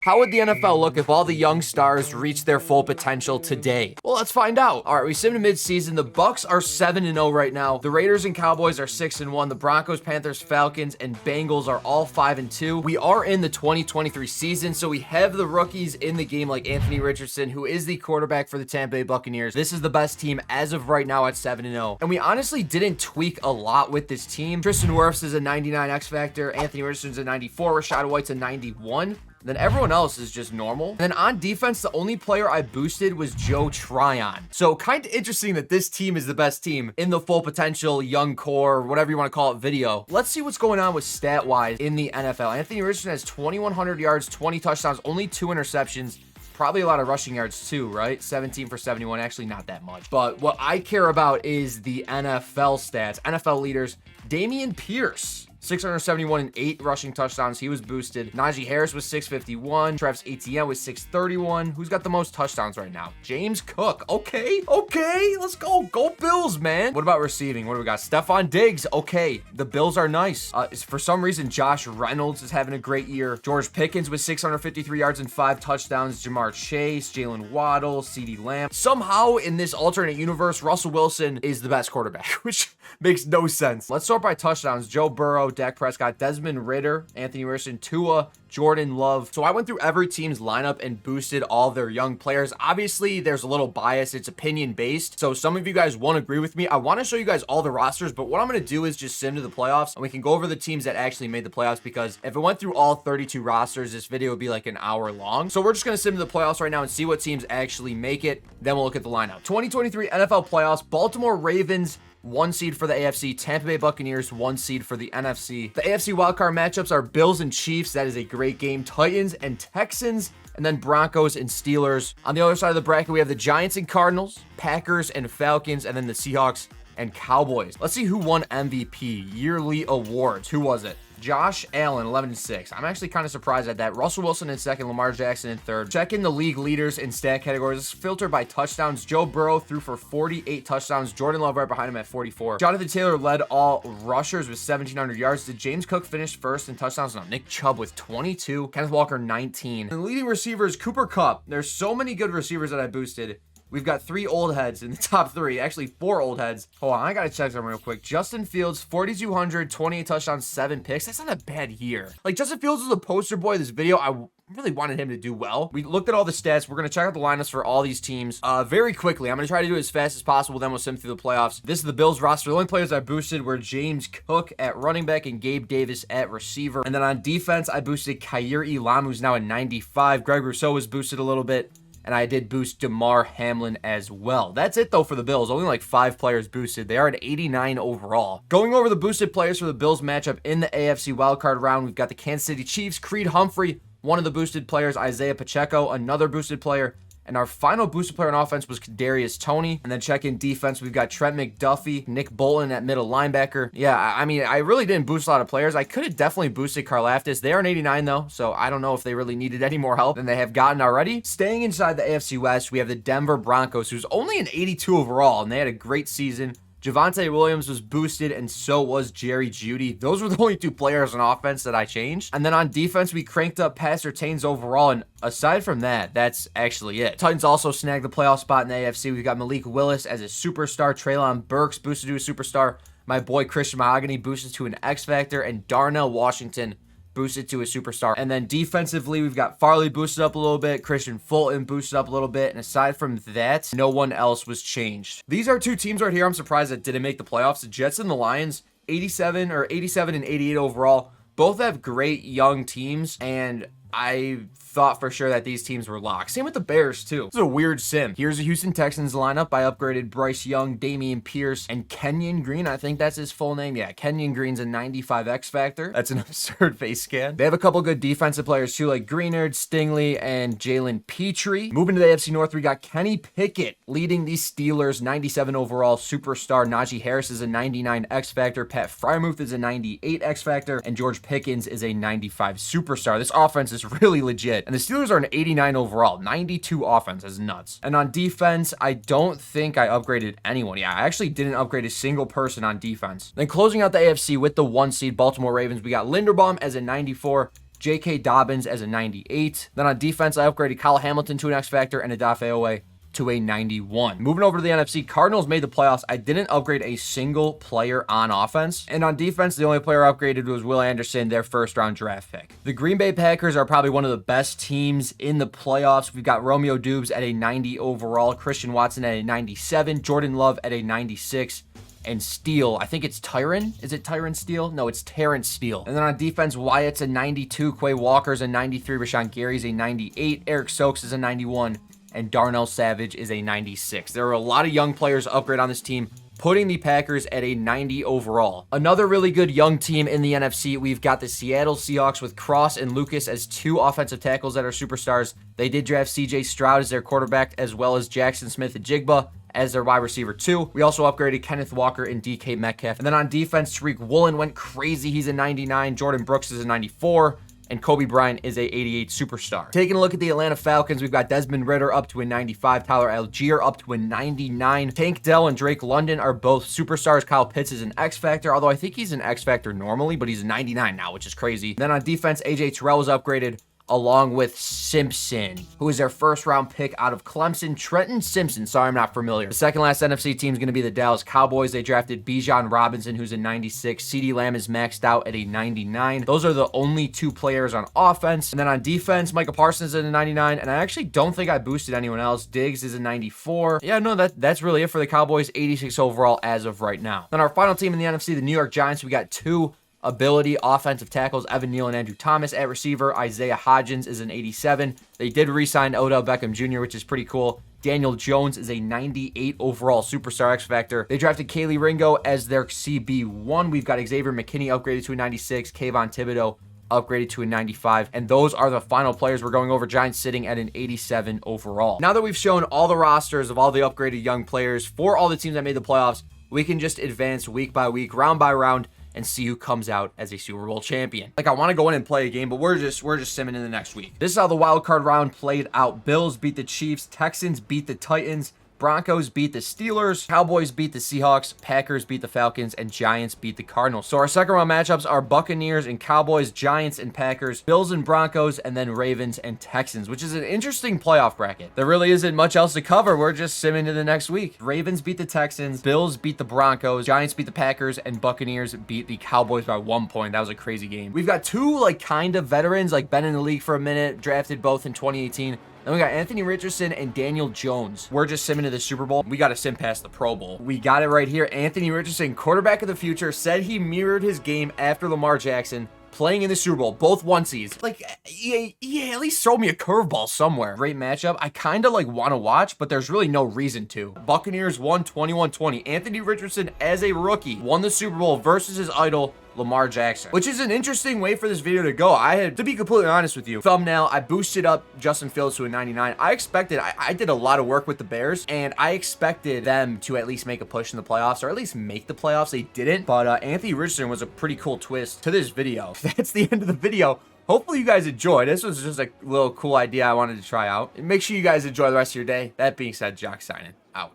How would the NFL look if all the young stars reached their full potential today? Well, let's find out. All right, we simmed mid-season. The Bucks are 7-0 right now. The Raiders and Cowboys are 6-1. The Broncos, Panthers, Falcons, and Bengals are all 5-2. We are in the 2023 season, so we have the rookies in the game like Anthony Richardson, who is the quarterback for the Tampa Bay Buccaneers. This is the best team as of right now at 7-0. And we honestly didn't tweak a lot with this team. Tristan Wirfs is a 99 X Factor. Anthony Richardson's a 94. Rashad White's a 91. Then everyone else is just normal. And then on defense, the only player I boosted was Joe Tryon. So kind of interesting that this team is the best team in the full potential, young core, whatever you want to call it video. Let's see what's going on with stat-wise in the NFL. Anthony Richardson has 2,100 yards, 20 touchdowns, only 2 interceptions. Probably a lot of rushing yards too, right? 17 for 71, actually not that much. But what I care about is the NFL stats. NFL leaders, Dameon Pierce. 671 and 8 rushing touchdowns. He was boosted. Najee Harris was 651. Travis Etienne was 631. Who's got the most touchdowns right now? James Cook. Okay. Let's go. Go Bills, man. What about receiving? What do we got? Stephon Diggs. Okay. The Bills are nice. For some reason, Josh Reynolds is having a great year. George Pickens with 653 yards and 5 touchdowns. Jamar Chase, Jalen Waddle, CeeDee Lamb. Somehow in this alternate universe, Russell Wilson is the best quarterback, which makes no sense. Let's start by touchdowns. Joe Burrow, Dak Prescott, Desmond Ridder, Anthony Richardson, Tua, Jordan Love. So I went through every team's lineup and boosted all their young players. Obviously, there's a little bias. It's opinion based. So some of you guys won't agree with me. I want to show you guys all the rosters, but what I'm going to do is just sim to the playoffs and we can go over the teams that actually made the playoffs, because if it went through all 32 rosters, this video would be like an hour long. So we're just going to sim to the playoffs right now and see what teams actually make it. Then we'll look at the lineup. 2023 NFL playoffs, Baltimore Ravens, 1 seed for the AFC, Tampa Bay Buccaneers, 1 seed for the NFC. The AFC wildcard matchups are Bills and Chiefs. That is a great game. Titans and Texans, and then Broncos and Steelers. On the other side of the bracket, we have the Giants and Cardinals, Packers and Falcons, and then the Seahawks and Cowboys. Let's see who won MVP, yearly awards. Who was it? Josh Allen, 11-6. I'm actually kind of surprised at that. Russell Wilson in second, Lamar Jackson in third. Check in the league leaders in stat categories. Filtered by touchdowns. Joe Burrow threw for 48 touchdowns. Jordan Love right behind him at 44. Jonathan Taylor led all rushers with 1,700 yards. Did James Cook finish first in touchdowns? No, Nick Chubb with 22. Kenneth Walker, 19. And the leading receivers, Cooper Kupp. There's so many good receivers that I boosted. We've got 3 old heads in the top 3. Actually, 4 old heads. Hold on, I gotta check them real quick. Justin Fields, 4,200, 28 touchdowns, 7 picks. That's not a bad year. Like, Justin Fields was the poster boy of this video. I really wanted him to do well. We looked at all the stats. We're gonna check out the lineups for all these teams very quickly. I'm gonna try to do it as fast as possible. Then we'll sim through the playoffs. This is the Bills roster. The only players I boosted were James Cook at running back and Gabe Davis at receiver. And then on defense, I boosted Khair Elam, who's now at 95. Greg Rousseau was boosted a little bit. And I did boost Damar Hamlin as well. That's it, though, for the Bills. Only like 5 players boosted. They are at 89 overall. Going over the boosted players for the Bills matchup in the AFC wildcard round, we've got the Kansas City Chiefs, Creed Humphrey, one of the boosted players, Isaiah Pacheco, another boosted player. And our final boosted player on offense was Kadarius Toney. And then check in defense, we've got Trent McDuffie, Nick Bolton at middle linebacker. Yeah, I mean, I really didn't boost a lot of players. I could have definitely boosted Karlaftis. They are an 89 though, so I don't know if they really needed any more help than they have gotten already. Staying inside the AFC West, we have the Denver Broncos, who's only an 82 overall, and they had a great season. Javonte Williams was boosted, and so was Jerry Jeudy. Those were the only 2 players on offense that I changed. And then on defense, we cranked up pass retains overall, and aside from that, that's actually it. Titans also snagged the playoff spot in the AFC. We've got Malik Willis as a superstar. Treylon Burks boosted to a superstar. My boy Christian Mahogany boosted to an X Factor, and Darnell Washington boosted to a superstar. And then defensively, we've got Farley boosted up a little bit, Christian Fulton boosted up a little bit, and aside from that, no one else was changed. These are 2 teams right here I'm surprised that didn't make the playoffs. The Jets and the Lions, 87 and 88 overall. Both have great young teams, and I thought for sure that these teams were locked. Same with the Bears, too. This is a weird sim. Here's the Houston Texans lineup. I upgraded Bryce Young, Dameon Pierce, and Kenyon Green. I think that's his full name. Yeah, Kenyon Green's a 95 X Factor. That's an absurd face scan. They have a couple good defensive players, too, like Greenard, Stingley, and Jalen Petrie. Moving to the AFC North, we got Kenny Pickett leading the Steelers, 97 overall superstar. Najee Harris is a 99 X Factor. Pat Freiermuth is a 98 X Factor. And George Pickens is a 95 superstar. This offense is really legit. And the Steelers are an 89 overall. 92 offense is nuts. And on defense, I don't think I upgraded anyone. Yeah, I actually didn't upgrade a single person on defense. Then closing out the AFC with the 1 seed Baltimore Ravens, we got Linderbaum as a 94. J.K. Dobbins as a 98. Then on defense, I upgraded Kyle Hamilton to an X Factor and Odafe Oweh to a 91. Moving over to the NFC, Cardinals made the playoffs. I didn't upgrade a single player on offense. And on defense, the only player upgraded was Will Anderson, their first-round draft pick. The Green Bay Packers are probably one of the best teams in the playoffs. We've got Romeo Doubs at a 90 overall, Christian Watson at a 97, Jordan Love at a 96, and Steele, I think it's Tyron. Is it Tyron Steele? No, it's Terrence Steele. And then on defense, Wyatt's a 92, Quay Walker's a 93, Rashawn Gary's a 98, Eric Stokes is a 91, and Darnell Savage is a 96. There are a lot of young players to upgrade on this team, putting the Packers at a 90 overall. Another really good young team in the NFC, we've got the Seattle Seahawks with Cross and Lucas as two offensive tackles that are superstars. They did draft CJ Stroud as their quarterback, as well as Jackson Smith-Njigba as their wide receiver 2. We also upgraded Kenneth Walker and DK Metcalf. And then on defense, Tariq Woolen went crazy. He's a 99. Jordan Brooks is a 94. And Kobe Bryant is a 88 superstar. Taking a look at the Atlanta Falcons, we've got Desmond Ridder up to a 95, Tyler Algier up to a 99. Tank Dell and Drake London are both superstars. Kyle Pitts is an X Factor, although I think he's an X Factor normally, but he's a 99 now, which is crazy. Then on defense, AJ Terrell was upgraded, along with Simpson, who is their first-round pick out of Clemson. Trenton Simpson, sorry, I'm not familiar. The second last NFC team is going to be the Dallas Cowboys. They drafted Bijan Robinson, who's a 96. CeeDee Lamb is maxed out at a 99. Those are the only two players on offense. And then on defense, Micah Parsons is a 99, and I actually don't think I boosted anyone else. Diggs is a 94. Yeah, no, that's really it for the Cowboys. 86 overall as of right now. Then our final team in the NFC, the New York Giants, we got two ability offensive tackles, Evan Neal and Andrew Thomas. At receiver, Isaiah Hodgins is an 87. They did re-sign Odell Beckham Jr., which is pretty cool. Daniel Jones is a 98 overall superstar X Factor. They drafted Kaylee Ringo as their CB1. We've got Xavier McKinney upgraded to a 96, Kayvon Thibodeau upgraded to a 95, and those are the final players we're going over. Giants sitting at an 87 overall. Now that we've shown all the rosters of all the upgraded young players for all the teams that made the playoffs, we can just advance week by week, round by round, and see who comes out as a Super Bowl champion. Like, I want to go in and play a game, but we're just simming in the next week. This is how the wild card round played out. Bills beat the Chiefs, Texans beat the Titans, Broncos beat the Steelers, Cowboys beat the Seahawks, Packers beat the Falcons, and Giants beat the Cardinals. So our second round matchups are Buccaneers and Cowboys, Giants and Packers, Bills and Broncos, and then Ravens and Texans, which is an interesting playoff bracket. There really isn't much else to cover. We're just simming to the next week. Ravens beat the Texans, Bills beat the Broncos, Giants beat the Packers, and Buccaneers beat the Cowboys by 1 point. That was a crazy game. We've got two kind of veterans, been in the league for a minute, drafted both in 2018. Then we got Anthony Richardson and Daniel Jones. We're just simming to the Super Bowl. We got to sim past the Pro Bowl. We got it right here. Anthony Richardson, quarterback of the future, said he mirrored his game after Lamar Jackson playing in the Super Bowl, both one-seeds. Yeah, at least throw me a curveball somewhere. Great matchup. I kind of want to watch, but there's really no reason to. Buccaneers won 21-20. Anthony Richardson, as a rookie, won the Super Bowl versus his idol, Lamar Jackson, which is an interesting way for this video to go. I had to be completely honest with you. Thumbnail, I boosted up Justin Fields to a 99. I expected, I did a lot of work with the Bears, and I expected them to at least make a push in the playoffs, or at least make the playoffs. They didn't, but Anthony Richardson was a pretty cool twist to this video. That's the end of the video. Hopefully you guys enjoyed. This was just a little cool idea I wanted to try out. And make sure you guys enjoy the rest of your day. That being said, Jock signing out.